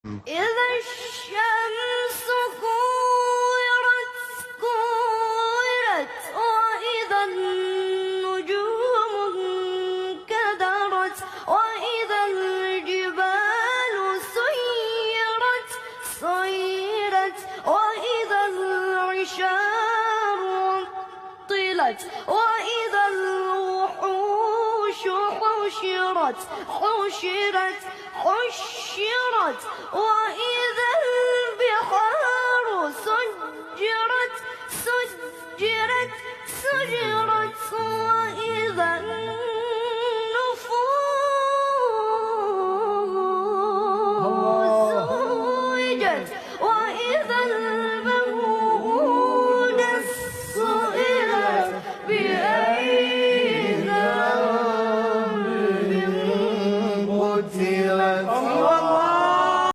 إذا الشمس كورت وإذا النجوم انكدرت وإذا الجبال سيرت وإذا العشار عطلت وإذا الوحوش حشرت وإذا البحار سجرت